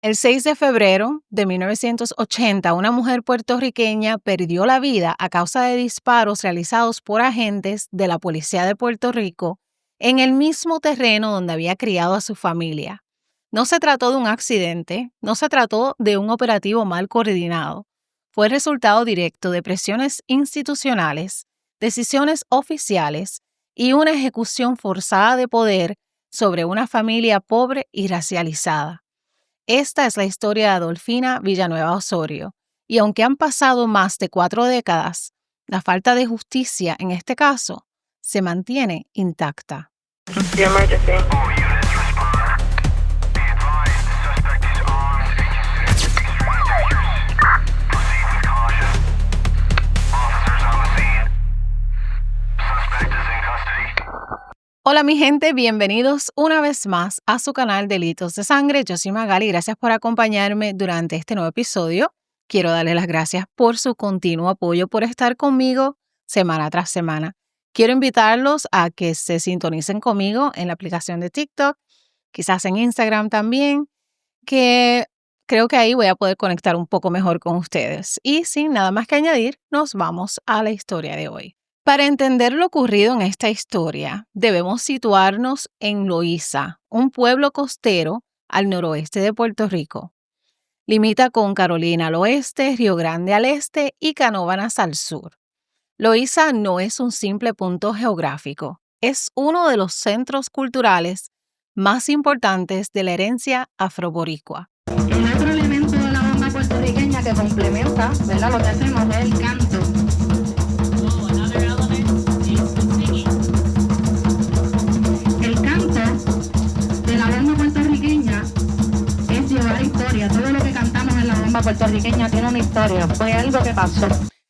El 6 de febrero de 1980, una mujer puertorriqueña perdió la vida a causa de disparos realizados por agentes de la Policía de Puerto Rico en el mismo terreno donde había criado a su familia. No se trató de un accidente, no se trató de un operativo mal coordinado. Fue el resultado directo de presiones institucionales, decisiones oficiales y una ejecución forzada de poder sobre una familia pobre y racializada. Esta es la historia de Adolfina Villanueva Osorio, y aunque han pasado más de 4 décadas, la falta de justicia en este caso se mantiene intacta. The emergency. Hola mi gente, bienvenidos una vez más a su canal Delitos de Sangre. Yo soy Magali, gracias por acompañarme durante este nuevo episodio. Quiero darles las gracias por su continuo apoyo, por estar conmigo semana tras semana. Quiero invitarlos a que se sintonicen conmigo en la aplicación de TikTok, quizás en Instagram también, que creo que ahí voy a poder conectar un poco mejor con ustedes. Y sin nada más que añadir, nos vamos a la historia de hoy. Para entender lo ocurrido en esta historia, debemos situarnos en Loíza, un pueblo costero al noroeste de Puerto Rico. Limita con Carolina al oeste, Río Grande al este y Canóvanas al sur. Loíza no es un simple punto geográfico, es uno de los centros culturales más importantes de la herencia afroboricua. El otro elemento de la bomba puertorriqueña que complementa, ¿verdad?, lo que hacemos es el canto. El canto de la bomba puertorriqueña es llevar historia. Todo lo que cantamos en la bomba puertorriqueña tiene una historia. Fue algo que pasó.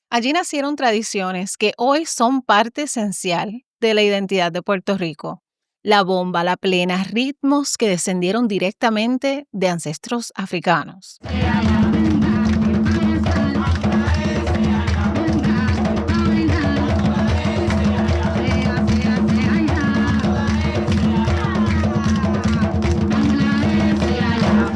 Allí nacieron tradiciones que hoy son parte esencial de la identidad de Puerto Rico. La bomba, la plena, ritmos que descendieron directamente de ancestros africanos.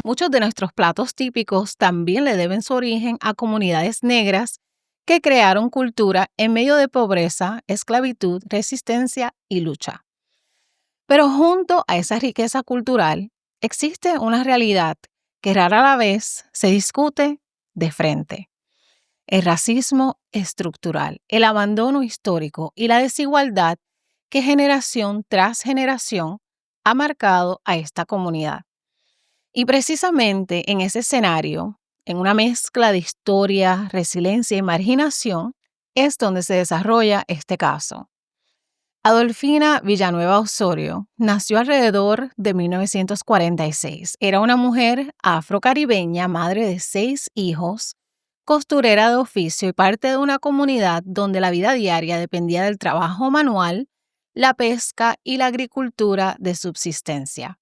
Muchos de nuestros platos típicos también le deben su origen a comunidades negras que crearon cultura en medio de pobreza, esclavitud, resistencia y lucha. Pero junto a esa riqueza cultural existe una realidad que rara la vez se discute de frente. El racismo estructural, el abandono histórico y la desigualdad que generación tras generación ha marcado a esta comunidad. Y precisamente en ese escenario, en una mezcla de historia, resiliencia y marginación, es donde se desarrolla este caso. Adolfina Villanueva Osorio nació alrededor de 1946. Era una mujer afrocaribeña, madre de 6 hijos, costurera de oficio y parte de una comunidad donde la vida diaria dependía del trabajo manual, la pesca y la agricultura de subsistencia.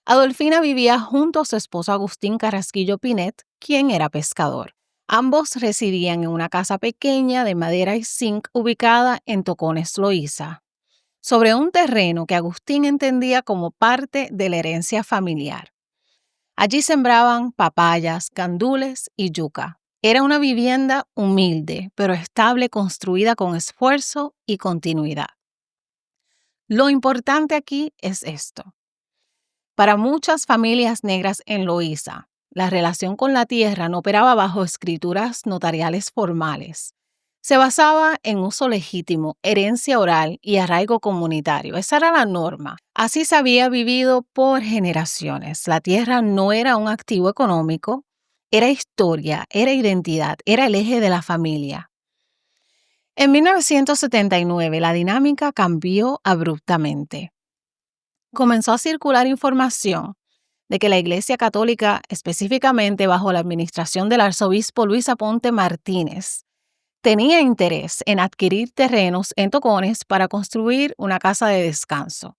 Adolfina vivía junto a su esposo Agustín Carrasquillo Pinet, quien era pescador. Ambos residían en una casa pequeña de madera y zinc ubicada en Tocones, Loíza, sobre un terreno que Agustín entendía como parte de la herencia familiar. Allí sembraban papayas, gandules y yuca. Era una vivienda humilde, pero estable, construida con esfuerzo y continuidad. Lo importante aquí es esto. Para muchas familias negras en Loíza, la relación con la tierra no operaba bajo escrituras notariales formales. Se basaba en uso legítimo, herencia oral y arraigo comunitario. Esa era la norma. Así se había vivido por generaciones. La tierra no era un activo económico, era historia, era identidad, era el eje de la familia. En 1979, la dinámica cambió abruptamente. Comenzó a circular información de que la Iglesia Católica, específicamente bajo la administración del arzobispo Luis Aponte Martínez, tenía interés en adquirir terrenos en Tocones para construir una casa de descanso.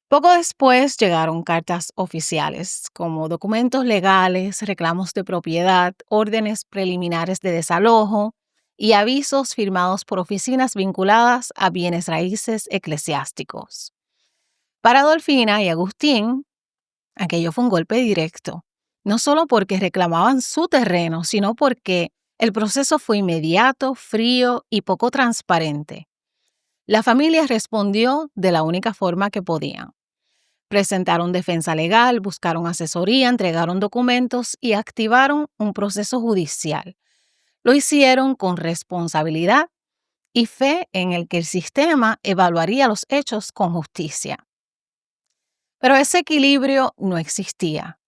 Poco después llegaron cartas oficiales, como documentos legales, reclamos de propiedad, órdenes preliminares de desalojo y avisos firmados por oficinas vinculadas a bienes raíces eclesiásticos. Para Adolfina y Agustín, aquello fue un golpe directo. no solo porque reclamaban su terreno, sino porque el proceso fue inmediato, frío y poco transparente. La familia respondió de la única forma que podían. Presentaron defensa legal, buscaron asesoría, entregaron documentos y activaron un proceso judicial. Lo hicieron con responsabilidad y fe en el que el sistema evaluaría los hechos con justicia. Pero ese equilibrio no existía.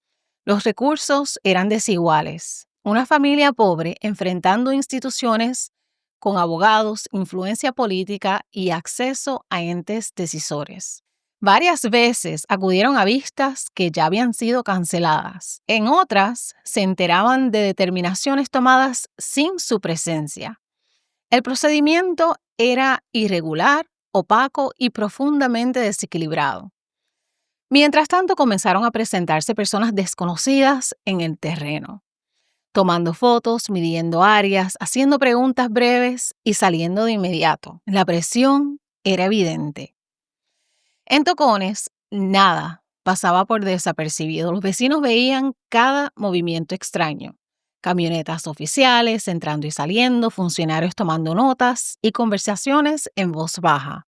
Los recursos eran desiguales. Una familia pobre enfrentando instituciones con abogados, influencia política y acceso a entes decisores. Varias veces acudieron a vistas que ya habían sido canceladas. En otras, se enteraban de determinaciones tomadas sin su presencia. El procedimiento era irregular, opaco y profundamente desequilibrado. Mientras tanto, comenzaron a presentarse personas desconocidas en el terreno, tomando fotos, midiendo áreas, haciendo preguntas breves y saliendo de inmediato. La presión era evidente. En Tocones, nada pasaba por desapercibido. Los vecinos veían cada movimiento extraño. Camionetas oficiales entrando y saliendo, funcionarios tomando notas y conversaciones en voz baja.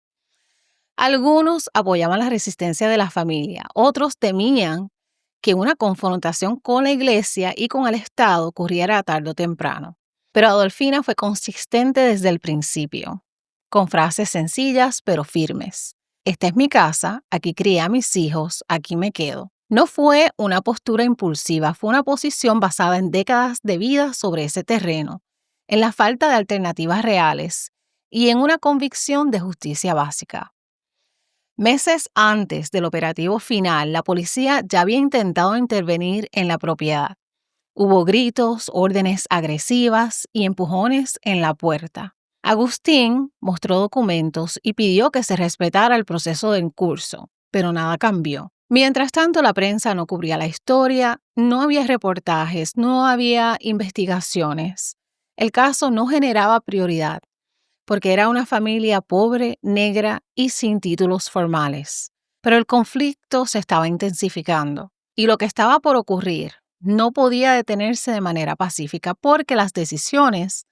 Algunos apoyaban la resistencia de la familia, otros temían que una confrontación con la iglesia y con el Estado ocurriera tarde o temprano. Pero Adolfina fue consistente desde el principio, con frases sencillas pero firmes. Esta es mi casa, aquí crié a mis hijos, aquí me quedo. No fue una postura impulsiva, fue una posición basada en décadas de vida sobre ese terreno, en la falta de alternativas reales y en una convicción de justicia básica. Meses antes del operativo final, la policía ya había intentado intervenir en la propiedad. Hubo gritos, órdenes agresivas y empujones en la puerta. Agustín mostró documentos y pidió que se respetara el proceso en curso, pero nada cambió. Mientras tanto, la prensa no cubría la historia, no había reportajes, no había investigaciones. El caso no generaba prioridad, porque era una familia pobre, negra y sin títulos formales. Pero el conflicto se estaba intensificando y lo que estaba por ocurrir no podía detenerse de manera pacífica porque las decisiones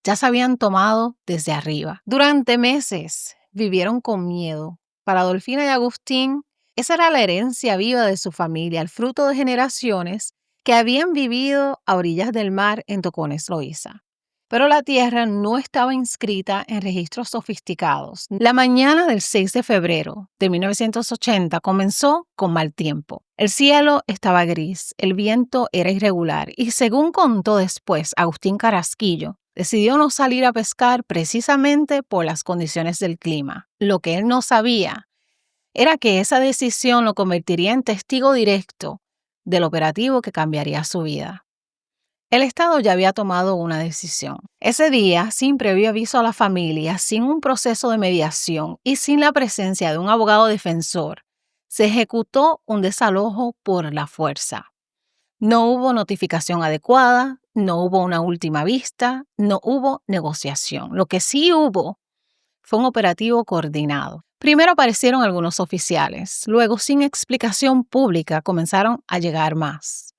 ya se habían tomado desde arriba. Durante meses vivieron con miedo. Para Adolfina y Agustín, esa era la herencia viva de su familia, el fruto de generaciones que habían vivido a orillas del mar en Tocones, Loíza. Pero la tierra no estaba inscrita en registros sofisticados. La mañana del 6 de febrero de 1980 comenzó con mal tiempo. El cielo estaba gris, el viento era irregular y, según contó después Agustín Carrasquillo, decidió no salir a pescar precisamente por las condiciones del clima. Lo que él no sabía era que esa decisión lo convertiría en testigo directo del operativo que cambiaría su vida. El Estado ya había tomado una decisión. Ese día, sin previo aviso a la familia, sin un proceso de mediación y sin la presencia de un abogado defensor, se ejecutó un desalojo por la fuerza. No hubo notificación adecuada, no hubo una última vista, no hubo negociación. Lo que sí hubo fue un operativo coordinado. Primero aparecieron algunos oficiales, luego, sin explicación pública, comenzaron a llegar más.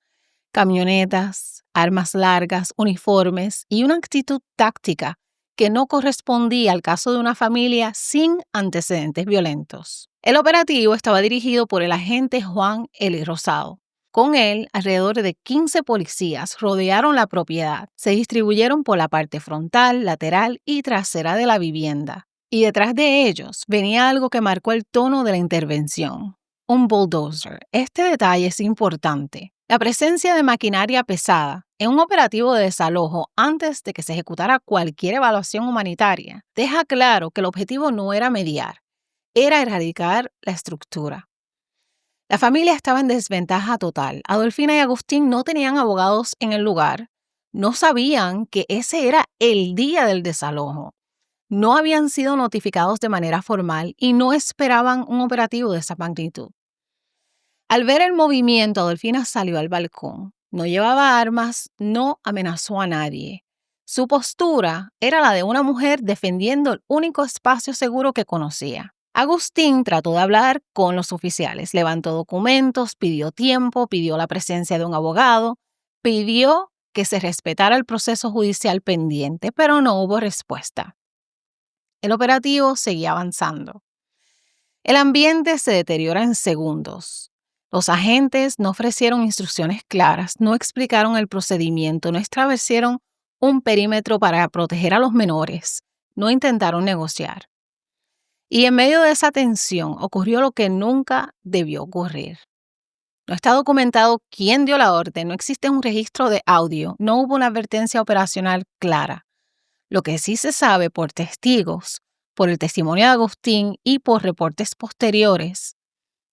Camionetas, armas largas, uniformes y una actitud táctica que no correspondía al caso de una familia sin antecedentes violentos. El operativo estaba dirigido por el agente Juan Eli Rosado. Con él, alrededor de 15 policías rodearon la propiedad. Se distribuyeron por la parte frontal, lateral y trasera de la vivienda. Y detrás de ellos venía algo que marcó el tono de la intervención: un bulldozer. Este detalle es importante. La presencia de maquinaria pesada en un operativo de desalojo antes de que se ejecutara cualquier evaluación humanitaria deja claro que el objetivo no era mediar, era erradicar la estructura. La familia estaba en desventaja total. Adolfina y Agustín no tenían abogados en el lugar, no sabían que ese era el día del desalojo, no habían sido notificados de manera formal y no esperaban un operativo de esa magnitud. Al ver el movimiento, Adolfina salió al balcón. No llevaba armas, no amenazó a nadie. Su postura era la de una mujer defendiendo el único espacio seguro que conocía. Agustín trató de hablar con los oficiales, levantó documentos, pidió tiempo, pidió la presencia de un abogado, pidió que se respetara el proceso judicial pendiente, pero no hubo respuesta. El operativo seguía avanzando. El ambiente se deteriora en segundos. Los agentes no ofrecieron instrucciones claras, no explicaron el procedimiento, no establecieron un perímetro para proteger a los menores, no intentaron negociar. Y en medio de esa tensión ocurrió lo que nunca debió ocurrir. No está documentado quién dio la orden, no existe un registro de audio, no hubo una advertencia operacional clara. Lo que sí se sabe por testigos, por el testimonio de Agustín y por reportes posteriores,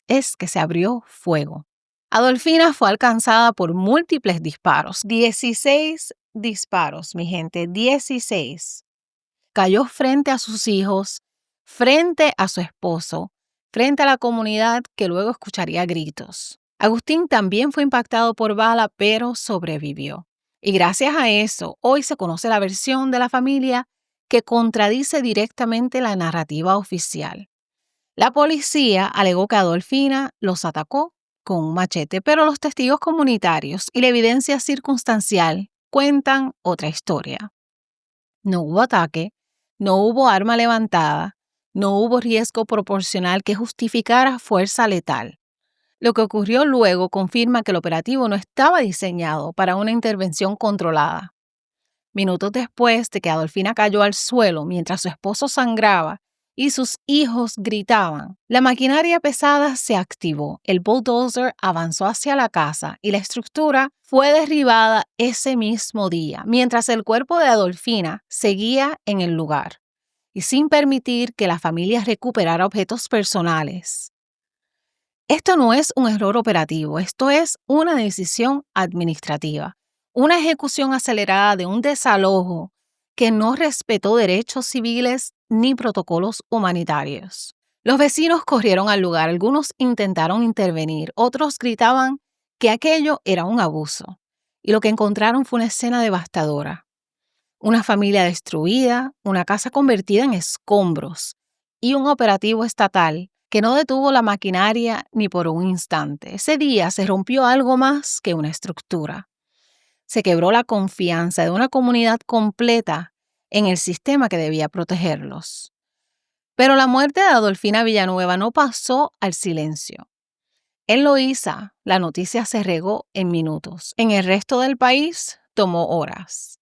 es que se abrió fuego. Adolfina fue alcanzada por múltiples disparos, 16 disparos, mi gente, 16. Cayó frente a sus hijos, frente a su esposo, frente a la comunidad que luego escucharía gritos. Agustín también fue impactado por bala, pero sobrevivió. Y gracias a eso, hoy se conoce la versión de la familia que contradice directamente la narrativa oficial. La policía alegó que Adolfina los atacó con un machete, pero los testigos comunitarios y la evidencia circunstancial cuentan otra historia. No hubo ataque, no hubo arma levantada, no hubo riesgo proporcional que justificara fuerza letal. Lo que ocurrió luego confirma que el operativo no estaba diseñado para una intervención controlada. Minutos después de que Adolfina cayó al suelo mientras su esposo sangraba y sus hijos gritaban, la maquinaria pesada se activó, el bulldozer avanzó hacia la casa y la estructura fue derribada ese mismo día, mientras el cuerpo de Adolfina seguía en el lugar y sin permitir que la familia recuperara objetos personales. Esto no es un error operativo, esto es una decisión administrativa, una ejecución acelerada de un desalojo que no respetó derechos civiles ni protocolos humanitarios. Los vecinos corrieron al lugar, algunos intentaron intervenir, otros gritaban que aquello era un abuso, y lo que encontraron fue una escena devastadora. Una familia destruida, una casa convertida en escombros y un operativo estatal que no detuvo la maquinaria ni por un instante. Ese día se rompió algo más que una estructura. Se quebró la confianza de una comunidad completa en el sistema que debía protegerlos. Pero la muerte de Adolfina Villanueva no pasó al silencio. En Loíza, la noticia se regó en minutos. En el resto del país, tomó horas.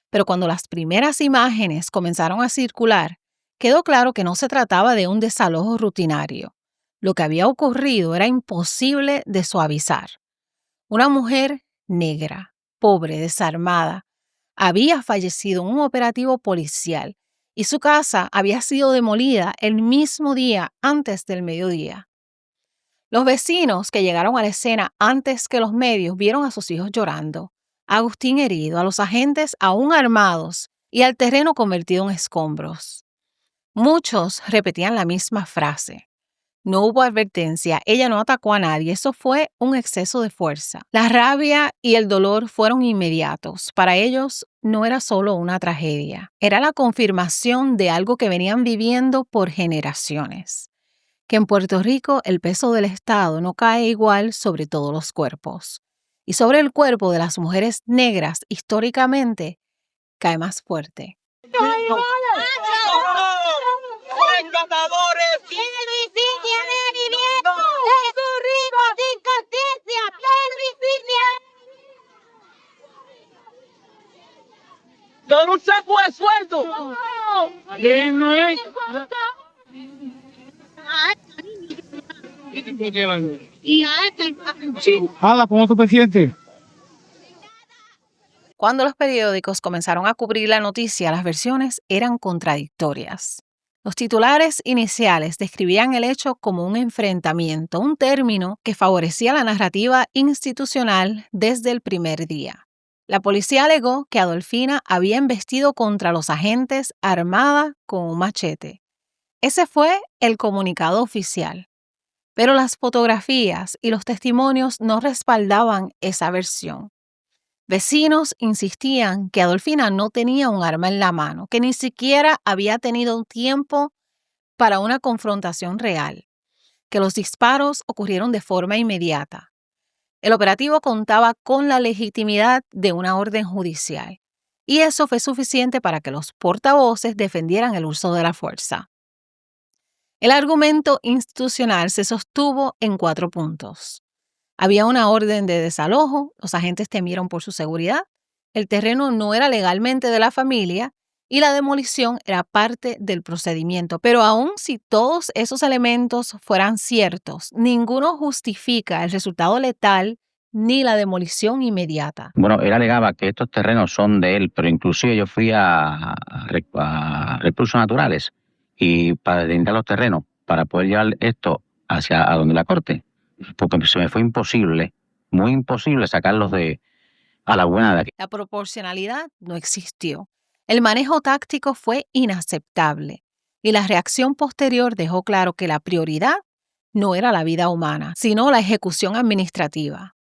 Pero cuando las primeras imágenes comenzaron a circular, quedó claro que no se trataba de un desalojo rutinario. Lo que había ocurrido era imposible de suavizar. Una mujer negra, pobre, desarmada, había fallecido en un operativo policial y su casa había sido demolida el mismo día antes del mediodía. Los vecinos que llegaron a la escena antes que los medios vieron a sus hijos llorando, a Agustín herido, a los agentes aún armados y al terreno convertido en escombros. Muchos repetían la misma frase. No hubo advertencia, ella no atacó a nadie, eso fue un exceso de fuerza. La rabia y el dolor fueron inmediatos. Para ellos no era solo una tragedia, era la confirmación de algo que venían viviendo por generaciones. Que en Puerto Rico el peso del Estado no cae igual sobre todos los cuerpos. Y sobre el cuerpo de las mujeres negras, históricamente, cae más fuerte. ¡Rescatadores! ¡Tiene Luisín, tiene viviendo! ¡Jesús rico sin justicia! ¡Pierre Luisín! ¡Don un saco de sueldo! ¿Quién no es? ¿Cómo tú te sientes? Cuando los periódicos comenzaron a cubrir la noticia, las versiones eran contradictorias. Los titulares iniciales describían el hecho como un enfrentamiento, un término que favorecía la narrativa institucional desde el primer día. La policía alegó que Adolfina había embestido contra los agentes armada con un machete. Ese fue el comunicado oficial. Pero las fotografías y los testimonios no respaldaban esa versión. Vecinos insistían que Adolfina no tenía un arma en la mano, que ni siquiera había tenido tiempo para una confrontación real, que los disparos ocurrieron de forma inmediata. El operativo contaba con la legitimidad de una orden judicial, y eso fue suficiente para que los portavoces defendieran el uso de la fuerza. El argumento institucional se sostuvo en 4 puntos. Había una orden de desalojo, los agentes temieron por su seguridad, el terreno no era legalmente de la familia y la demolición era parte del procedimiento. Pero aun si todos esos elementos fueran ciertos, ninguno justifica el resultado letal ni la demolición inmediata. Bueno, él alegaba que estos terrenos son de él, pero inclusive yo fui a recursos naturales y para delimitar los terrenos, para poder llevar esto hacia a donde la corte, porque se me fue imposible, muy imposible sacarlos a la buena de aquí. La proporcionalidad no existió. El manejo táctico fue inaceptable y la reacción posterior dejó claro que la prioridad no era la vida humana, sino la ejecución administrativa.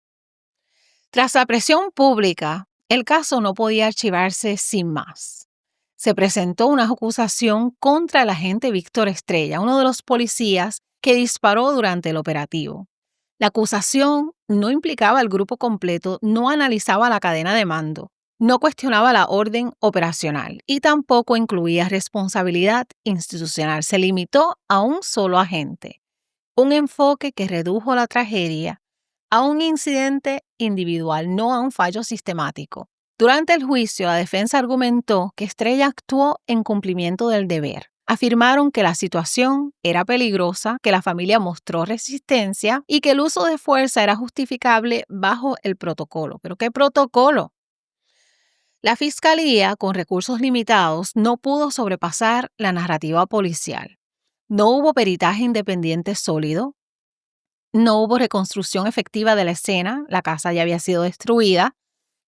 Tras la presión pública, el caso no podía archivarse sin más. Se presentó una acusación contra el agente Víctor Estrella, uno de los policías que disparó durante el operativo. La acusación no implicaba al grupo completo, no analizaba la cadena de mando, no cuestionaba la orden operacional y tampoco incluía responsabilidad institucional. Se limitó a un solo agente, un enfoque que redujo la tragedia a un incidente individual, no a un fallo sistemático. Durante el juicio, la defensa argumentó que Estrella actuó en cumplimiento del deber. Afirmaron que la situación era peligrosa, que la familia mostró resistencia y que el uso de fuerza era justificable bajo el protocolo. ¿Pero qué protocolo? La fiscalía, con recursos limitados, no pudo sobrepasar la narrativa policial. No hubo peritaje independiente sólido, no hubo reconstrucción efectiva de la escena, la casa ya había sido destruida,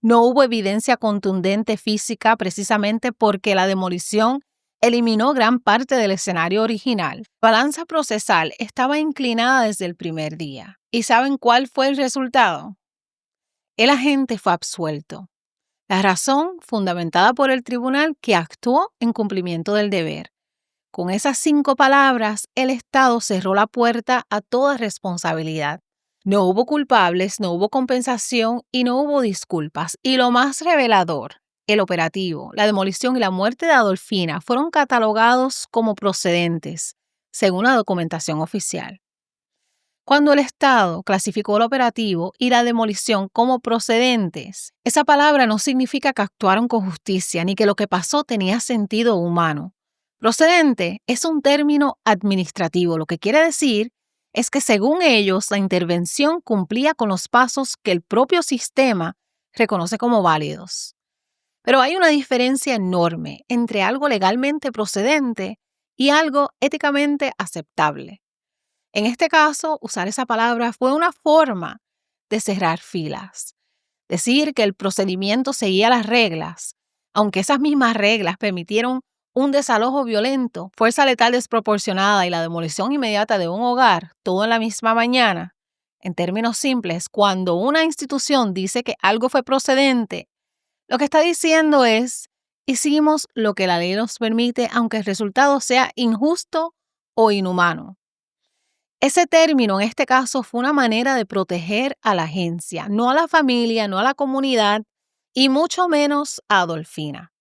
no hubo evidencia contundente física precisamente porque la demolición eliminó gran parte del escenario original. La balanza procesal estaba inclinada desde el primer día. ¿Y saben cuál fue el resultado? El agente fue absuelto. La razón, fundamentada por el tribunal, que actuó en cumplimiento del deber. Con esas 5 palabras, el Estado cerró la puerta a toda responsabilidad. No hubo culpables, no hubo compensación y no hubo disculpas. Y lo más revelador, el operativo, la demolición y la muerte de Adolfina fueron catalogados como procedentes, según la documentación oficial. Cuando el Estado clasificó el operativo y la demolición como procedentes, esa palabra no significa que actuaron con justicia ni que lo que pasó tenía sentido humano. Procedente es un término administrativo, lo que quiere decir es que según ellos la intervención cumplía con los pasos que el propio sistema reconoce como válidos. Pero hay una diferencia enorme entre algo legalmente procedente y algo éticamente aceptable. En este caso, usar esa palabra fue una forma de cerrar filas, decir que el procedimiento seguía las reglas, aunque esas mismas reglas permitieron un desalojo violento, fuerza letal desproporcionada y la demolición inmediata de un hogar, todo en la misma mañana. En términos simples, cuando una institución dice que algo fue procedente, lo que está diciendo es, hicimos lo que la ley nos permite, aunque el resultado sea injusto o inhumano. Ese término en este caso fue una manera de proteger a la agencia, no a la familia, no a la comunidad y mucho menos a Adolfina.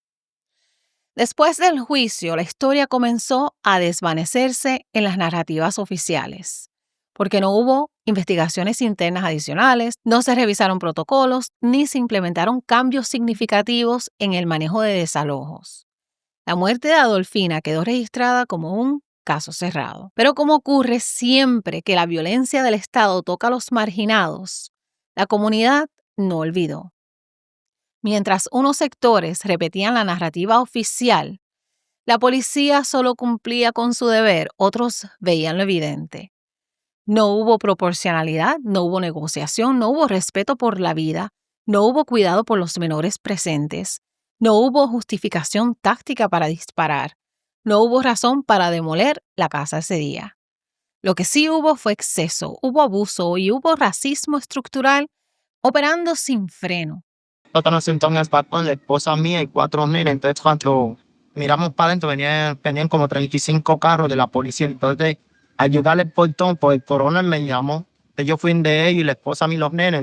Después del juicio, la historia comenzó a desvanecerse en las narrativas oficiales, porque no hubo investigaciones internas adicionales, no se revisaron protocolos, ni se implementaron cambios significativos en el manejo de desalojos. La muerte de Adolfina quedó registrada como un caso cerrado. Pero como ocurre siempre que la violencia del Estado toca a los marginados, la comunidad no olvidó. Mientras unos sectores repetían la narrativa oficial, la policía solo cumplía con su deber, otros veían lo evidente. No hubo proporcionalidad, no hubo negociación, no hubo respeto por la vida, no hubo cuidado por los menores presentes, no hubo justificación táctica para disparar, no hubo razón para demoler la casa ese día. Lo que sí hubo fue exceso, hubo abuso y hubo racismo estructural operando sin freno. Nosotros nos sentamos en el balcón, la esposa mía y 4 nenes. Entonces, cuando miramos para adentro, venían como 35 carros de la policía. Entonces, ayudarle el portón, pues el coronel me llamó. Entonces, yo fui de ellos y la esposa a mí los nenes.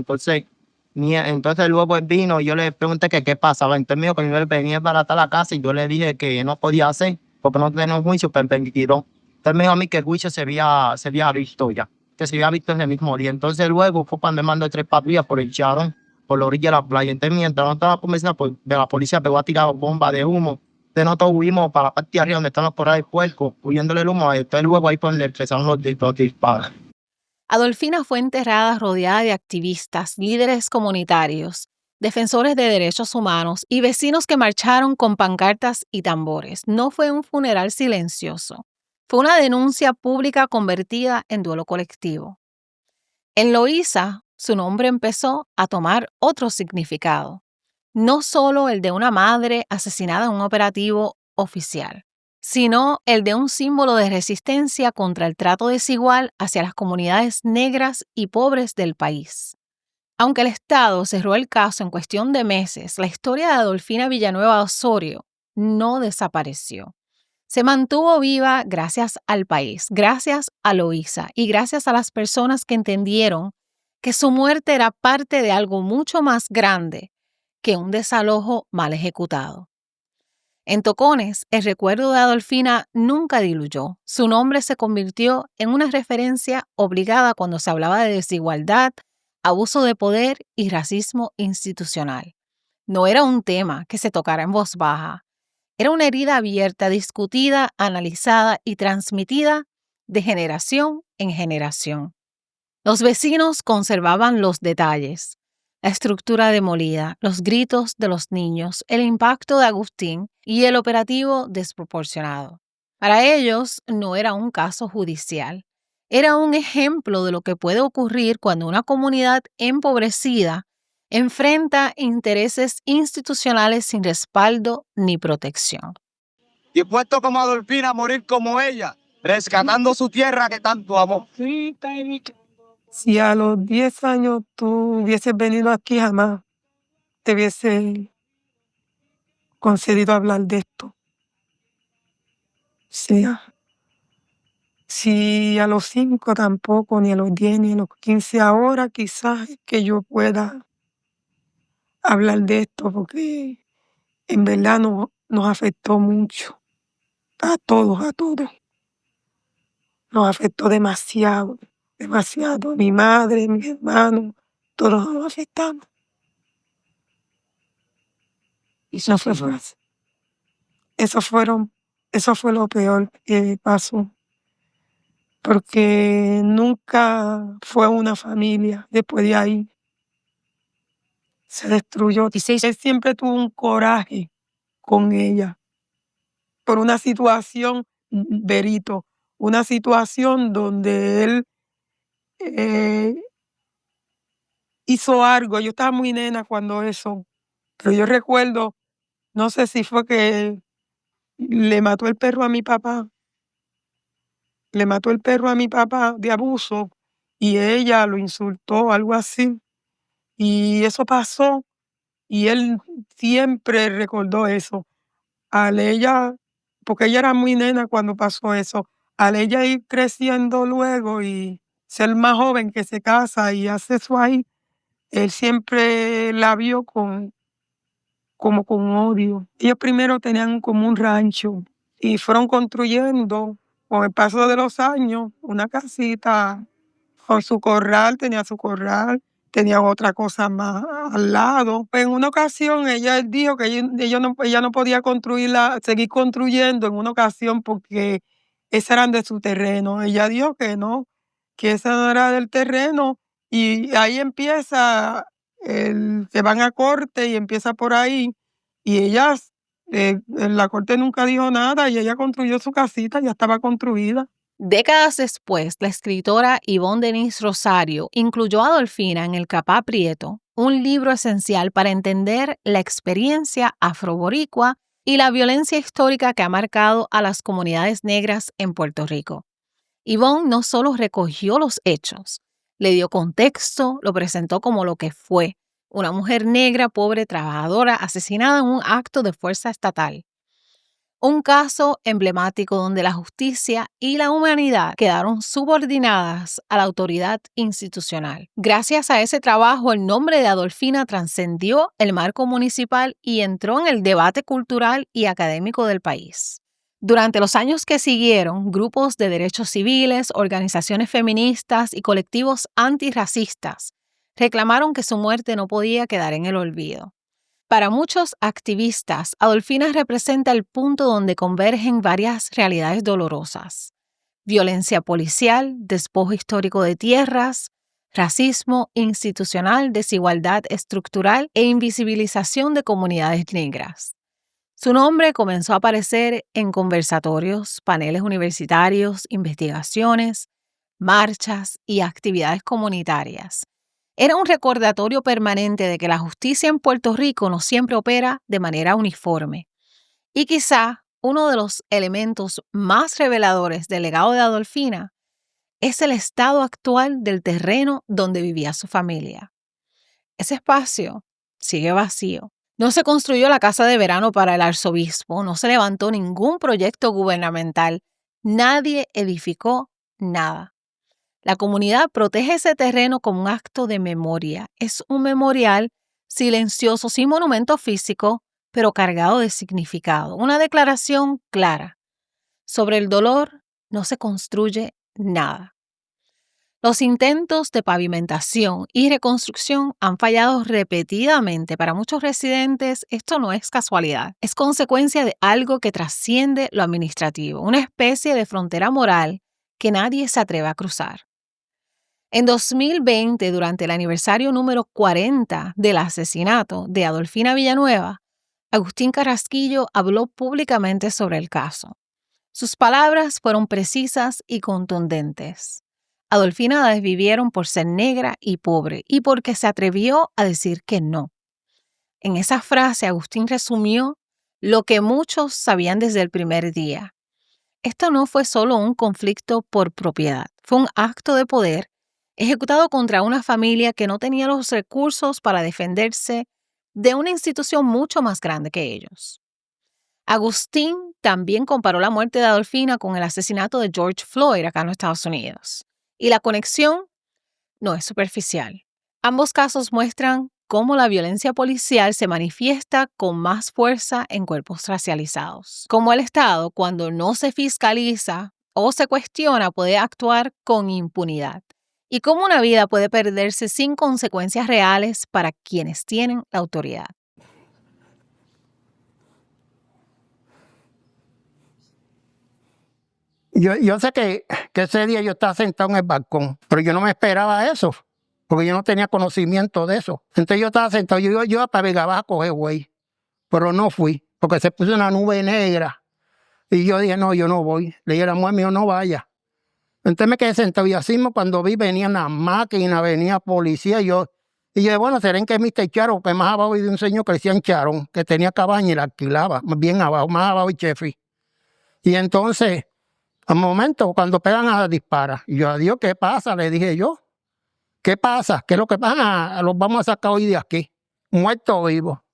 Entonces luego él vino y yo le pregunté que qué pasaba. Entonces me dijo que yo venía para estar a la casa y yo le dije que no podía hacer porque no tenemos juicio para el 22. Entonces me dijo a mí que el juicio se había visto ya, que se había visto en el mismo día. Entonces luego fue cuando me mandó 3 patrullas por el charón, por la orilla de la playa. Entonces mientras no estaba conversando, pues de la policía pegó a tirar bombas de humo. Entonces nosotros huimos para la parte de arriba donde están los corrales de puerco, huyéndole el humo. Entonces luego ahí pues le empezaron los disparos. Adolfina fue enterrada rodeada de activistas, líderes comunitarios, defensores de derechos humanos y vecinos que marcharon con pancartas y tambores. No fue un funeral silencioso, fue una denuncia pública convertida en duelo colectivo. En Loíza, su nombre empezó a tomar otro significado, no solo el de una madre asesinada en un operativo oficial, sino el de un símbolo de resistencia contra el trato desigual hacia las comunidades negras y pobres del país. Aunque el Estado cerró el caso en cuestión de meses, la historia de Adolfina Villanueva Osorio no desapareció. Se mantuvo viva gracias al país, gracias a Loíza y gracias a las personas que entendieron que su muerte era parte de algo mucho más grande que un desalojo mal ejecutado. En Tocones, el recuerdo de Adolfina nunca diluyó. Su nombre se convirtió en una referencia obligada cuando se hablaba de desigualdad, abuso de poder y racismo institucional. No era un tema que se tocara en voz baja. Era una herida abierta, discutida, analizada y transmitida de generación en generación. Los vecinos conservaban los detalles, la estructura demolida, los gritos de los niños, el impacto de Agustín y el operativo desproporcionado. Para ellos no era un caso judicial, era un ejemplo de lo que puede ocurrir cuando una comunidad empobrecida enfrenta intereses institucionales sin respaldo ni protección. Dispuesto como Adolfina a morir como ella, rescatando su tierra que tanto amó. Si a los 10 años tú hubieses venido aquí, jamás te hubiese concedido hablar de esto. O sea, si a los 5 tampoco, ni a los 10, ni a los 15, ahora quizás que yo pueda hablar de esto, porque en verdad nos afectó mucho. A todos. Nos afectó demasiado. Mi madre, mis hermanos, todos nos afectamos. Y no fue fácil. Eso fue lo peor que pasó. Porque nunca fue una familia. Después de ahí se destruyó. Él siempre tuvo un coraje con ella. Por una situación, Berito, una situación donde él hizo algo. Yo estaba muy nena cuando eso, pero yo recuerdo, no sé si fue que le mató el perro a mi papá. Le mató el perro a mi papá de abuso y ella lo insultó, algo así. Y eso pasó y él siempre recordó eso. Al ella, porque ella era muy nena cuando pasó eso, al ella ir creciendo luego y ser más joven que se casa y hace eso ahí, él siempre la vio como con odio. Ellos primero tenían como un rancho y fueron construyendo con el paso de los años una casita con su corral, tenía otra cosa más al lado. En una ocasión ella dijo que ella no podía seguir construyendo en una ocasión porque esas eran de su terreno. Ella dijo que no, que esa no era del terreno y ahí empieza que van a corte y empieza por ahí y ella en la corte nunca dijo nada y ella construyó su casita, ya estaba construida. Décadas después, la escritora Ivonne Denise Rosario incluyó a Adolfina en El Capá Prieto, un libro esencial para entender la experiencia afroboricua y la violencia histórica que ha marcado a las comunidades negras en Puerto Rico. Ivonne no solo recogió los hechos, le dio contexto, lo presentó como lo que fue, una mujer negra, pobre, trabajadora, asesinada en un acto de fuerza estatal. Un caso emblemático donde la justicia y la humanidad quedaron subordinadas a la autoridad institucional. Gracias a ese trabajo, el nombre de Adolfina trascendió el marco municipal y entró en el debate cultural y académico del país. Durante los años que siguieron, grupos de derechos civiles, organizaciones feministas y colectivos antirracistas reclamaron que su muerte no podía quedar en el olvido. Para muchos activistas, Adolfina representa el punto donde convergen varias realidades dolorosas: violencia policial, despojo histórico de tierras, racismo institucional, desigualdad estructural e invisibilización de comunidades negras. Su nombre comenzó a aparecer en conversatorios, paneles universitarios, investigaciones, marchas y actividades comunitarias. Era un recordatorio permanente de que la justicia en Puerto Rico no siempre opera de manera uniforme. Y quizá uno de los elementos más reveladores del legado de Adolfina es el estado actual del terreno donde vivía su familia. Ese espacio sigue vacío. No se construyó la casa de verano para el arzobispo, no se levantó ningún proyecto gubernamental, nadie edificó nada. La comunidad protege ese terreno como un acto de memoria. Es un memorial silencioso, sin monumento físico, pero cargado de significado. Una declaración clara. Sobre el dolor no se construye nada. Los intentos de pavimentación y reconstrucción han fallado repetidamente. Para muchos residentes, esto no es casualidad. Es consecuencia de algo que trasciende lo administrativo, una especie de frontera moral que nadie se atreve a cruzar. En 2020, durante el aniversario número 40 del asesinato de Adolfina Villanueva, Agustín Carrasquillo habló públicamente sobre el caso. Sus palabras fueron precisas y contundentes. Adolfina la desvivieron por ser negra y pobre y porque se atrevió a decir que no. En esa frase, Agustín resumió lo que muchos sabían desde el primer día. Esto no fue solo un conflicto por propiedad, fue un acto de poder ejecutado contra una familia que no tenía los recursos para defenderse de una institución mucho más grande que ellos. Agustín también comparó la muerte de Adolfina con el asesinato de George Floyd acá en los Estados Unidos. Y la conexión no es superficial. Ambos casos muestran cómo la violencia policial se manifiesta con más fuerza en cuerpos racializados. Cómo el Estado, cuando no se fiscaliza o se cuestiona, puede actuar con impunidad. Y cómo una vida puede perderse sin consecuencias reales para quienes tienen la autoridad. Yo sé que ese día yo estaba sentado en el balcón, pero yo no me esperaba eso, porque yo no tenía conocimiento de eso. Entonces yo estaba sentado, yo iba para Vega Baja a coger güey, pero no fui, porque se puso una nube negra. Y yo dije, no, yo no voy. Le dije a la mujer mía, no vaya. Entonces me quedé sentado y así cuando vi venían las máquinas, venía policía y yo dije, bueno, será en que Mr. Charon, que más abajo de un señor que decían Charon, que tenía cabaña y la alquilaba, bien abajo, más abajo y Chefi. Y entonces, al momento, cuando pegan a disparar, y yo, adiós, ¿qué pasa? Le dije yo, ¿qué pasa? ¿Qué es lo que pasa? Los vamos a sacar hoy de aquí, muerto o vivo.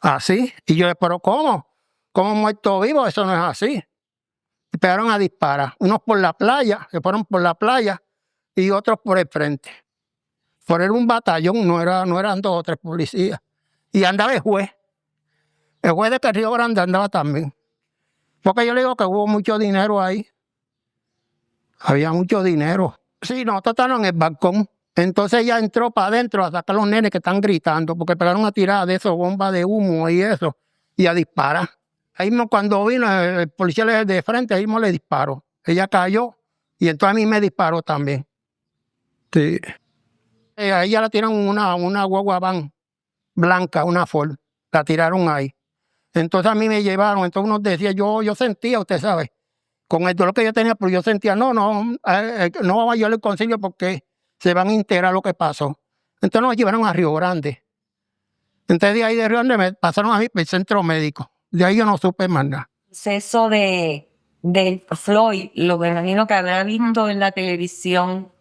Así. Y yo, ¿pero cómo? ¿Cómo muerto o vivo? Eso no es así. Y pegaron a disparar. Unos por la playa, se fueron por la playa, y otros por el frente. Por era un batallón, no eran 2 o 3 policías. Y andaba el juez. El juez de Río Grande andaba también. Porque yo le digo que hubo mucho dinero ahí. Había mucho dinero. Sí, nosotros estábamos en el balcón. Entonces ella entró para adentro a sacar a los nenes que están gritando, porque pegaron a tirar de eso, bombas de humo y eso, y a disparar. Ahí mismo cuando vino el policía de frente, ahí mismo le disparó. Ella cayó y entonces a mí me disparó también. Sí. A ella la tiraron una guagua van blanca, una Ford. La tiraron ahí. Entonces a mí me llevaron, entonces uno decía, yo sentía, usted sabe, con el dolor que yo tenía, pero yo sentía, no vamos a llevarle el concilio porque se van a enterar lo que pasó. Entonces nos llevaron a Río Grande. Entonces de ahí de Río Grande me pasaron a mí para el centro médico. De ahí yo no supe más nada. Eso de Floyd, lo que me imagino que habrá visto en la televisión,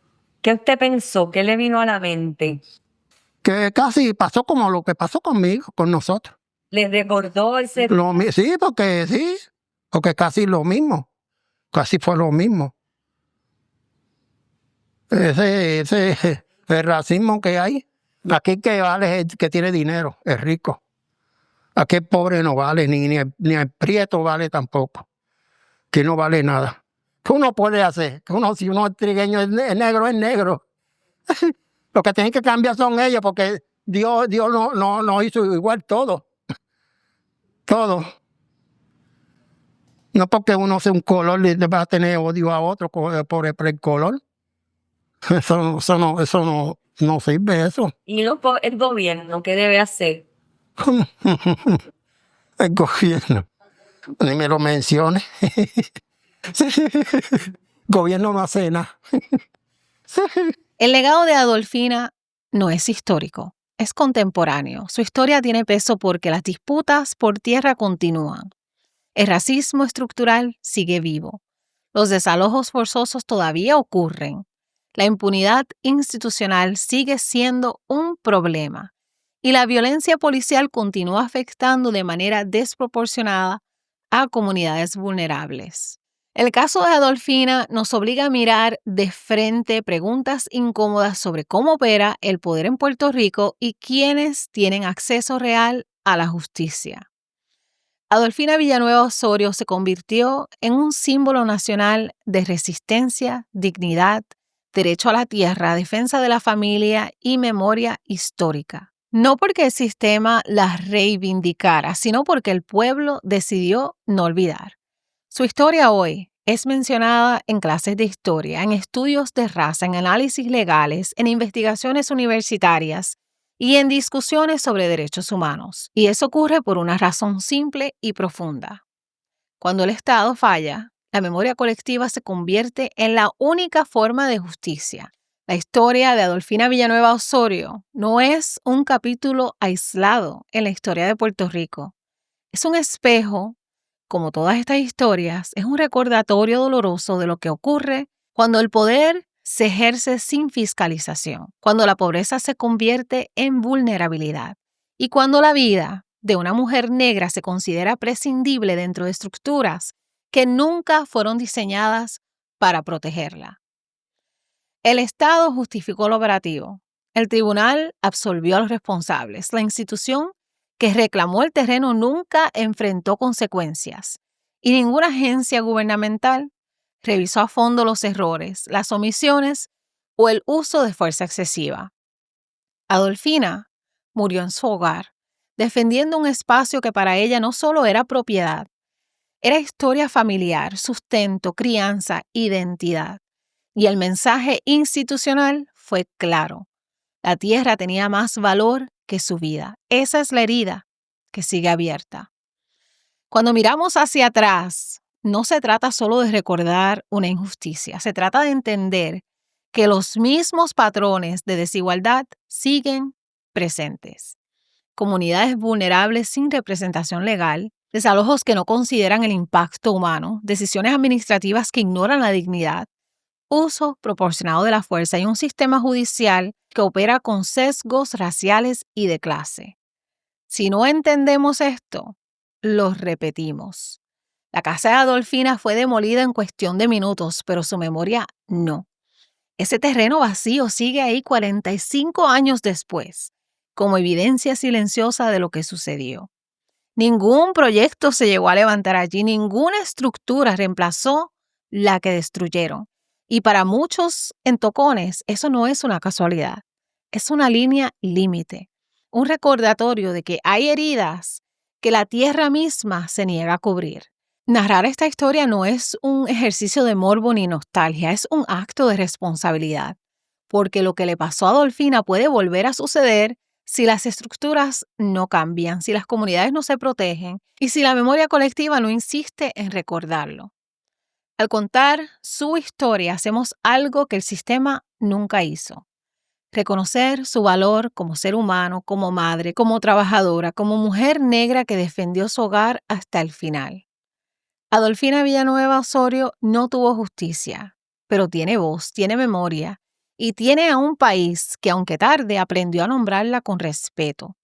¿qué usted pensó? ¿Qué le vino a la mente? Que casi pasó como lo que pasó conmigo, con nosotros. ¿Le recordó ese...? Sí, porque sí. porque casi lo mismo, casi fue lo mismo. El racismo que hay, aquí que vale es el que tiene dinero, es rico. Aquí el pobre no vale, ni el prieto vale tampoco, que no vale nada. ¿Qué uno puede hacer? Que uno, si uno es trigueño, es negro, es negro. Lo que tienen que cambiar son ellos, porque Dios no hizo igual todo. Todo. No porque uno sea un color le va a tener odio a otro por el color. Eso no sirve eso. ¿Y el gobierno qué debe hacer? El gobierno. Ni me lo mencione. El gobierno no hace nada. El legado de Adolfina no es histórico, es contemporáneo. Su historia tiene peso porque las disputas por tierra continúan. El racismo estructural sigue vivo. Los desalojos forzosos todavía ocurren. La impunidad institucional sigue siendo un problema. Y la violencia policial continúa afectando de manera desproporcionada a comunidades vulnerables. El caso de Adolfina nos obliga a mirar de frente preguntas incómodas sobre cómo opera el poder en Puerto Rico y quiénes tienen acceso real a la justicia. Adolfina Villanueva Osorio se convirtió en un símbolo nacional de resistencia, dignidad, derecho a la tierra, defensa de la familia y memoria histórica. No porque el sistema la reivindicara, sino porque el pueblo decidió no olvidar. Su historia hoy es mencionada en clases de historia, en estudios de raza, en análisis legales, en investigaciones universitarias y en discusiones sobre derechos humanos. Y eso ocurre por una razón simple y profunda. Cuando el Estado falla, la memoria colectiva se convierte en la única forma de justicia. La historia de Adolfina Villanueva Osorio no es un capítulo aislado en la historia de Puerto Rico. Es un espejo. Como todas estas historias, es un recordatorio doloroso de lo que ocurre cuando el poder se ejerce sin fiscalización, cuando la pobreza se convierte en vulnerabilidad y cuando la vida de una mujer negra se considera prescindible dentro de estructuras que nunca fueron diseñadas para protegerla. El Estado justificó lo operativo. El tribunal absolvió a los responsables. La institución que reclamó el terreno nunca enfrentó consecuencias y ninguna agencia gubernamental revisó a fondo los errores, las omisiones o el uso de fuerza excesiva. Adolfina murió en su hogar, defendiendo un espacio que para ella no solo era propiedad, era historia familiar, sustento, crianza, identidad. Y el mensaje institucional fue claro. La tierra tenía más valor que su vida. Esa es la herida que sigue abierta. Cuando miramos hacia atrás, no se trata solo de recordar una injusticia. Se trata de entender que los mismos patrones de desigualdad siguen presentes. Comunidades vulnerables sin representación legal, desalojos que no consideran el impacto humano, decisiones administrativas que ignoran la dignidad, uso proporcionado de la fuerza y un sistema judicial que opera con sesgos raciales y de clase. Si no entendemos esto, lo repetimos. La casa de Adolfina fue demolida en cuestión de minutos, pero su memoria no. Ese terreno vacío sigue ahí 45 años después, como evidencia silenciosa de lo que sucedió. Ningún proyecto se llegó a levantar allí, ninguna estructura reemplazó la que destruyeron. Y para muchos en Tocones, eso no es una casualidad, es una línea límite, un recordatorio de que hay heridas que la tierra misma se niega a cubrir. Narrar esta historia no es un ejercicio de morbo ni nostalgia, es un acto de responsabilidad, porque lo que le pasó a Adolfina puede volver a suceder si las estructuras no cambian, si las comunidades no se protegen y si la memoria colectiva no insiste en recordarlo. Al contar su historia, hacemos algo que el sistema nunca hizo. Reconocer su valor como ser humano, como madre, como trabajadora, como mujer negra que defendió su hogar hasta el final. Adolfina Villanueva Osorio no tuvo justicia, pero tiene voz, tiene memoria y tiene a un país que, aunque tarde, aprendió a nombrarla con respeto.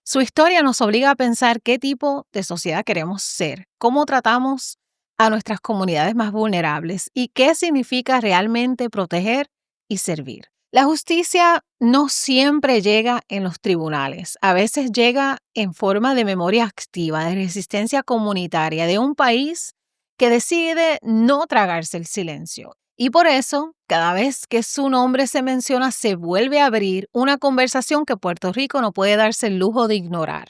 Su historia nos obliga a pensar qué tipo de sociedad queremos ser, cómo tratamos a nuestras comunidades más vulnerables y qué significa realmente proteger y servir. La justicia no siempre llega en los tribunales, a veces llega en forma de memoria activa, de resistencia comunitaria de un país que decide no tragarse el silencio. Y por eso, cada vez que su nombre se menciona, se vuelve a abrir una conversación que Puerto Rico no puede darse el lujo de ignorar.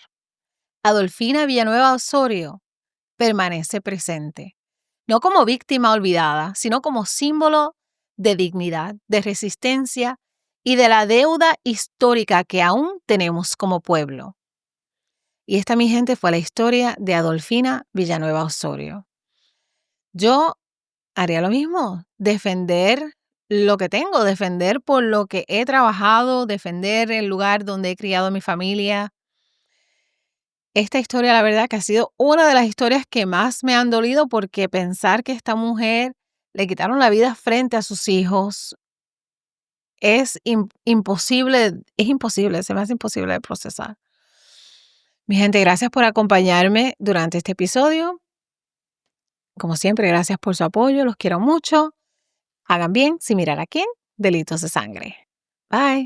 Adolfina Villanueva Osorio permanece presente, no como víctima olvidada, sino como símbolo de dignidad, de resistencia y de la deuda histórica que aún tenemos como pueblo. Y esta, mi gente, fue la historia de Adolfina Villanueva Osorio. Yo haría lo mismo, defender lo que tengo, defender por lo que he trabajado, defender el lugar donde he criado a mi familia. Esta historia, la verdad, que ha sido una de las historias que más me han dolido, porque pensar que esta mujer le quitaron la vida frente a sus hijos es imposible, se me hace imposible de procesar. Mi gente, gracias por acompañarme durante este episodio. Como siempre, gracias por su apoyo, los quiero mucho. Hagan bien sin mirar a quién, delitos de sangre. Bye.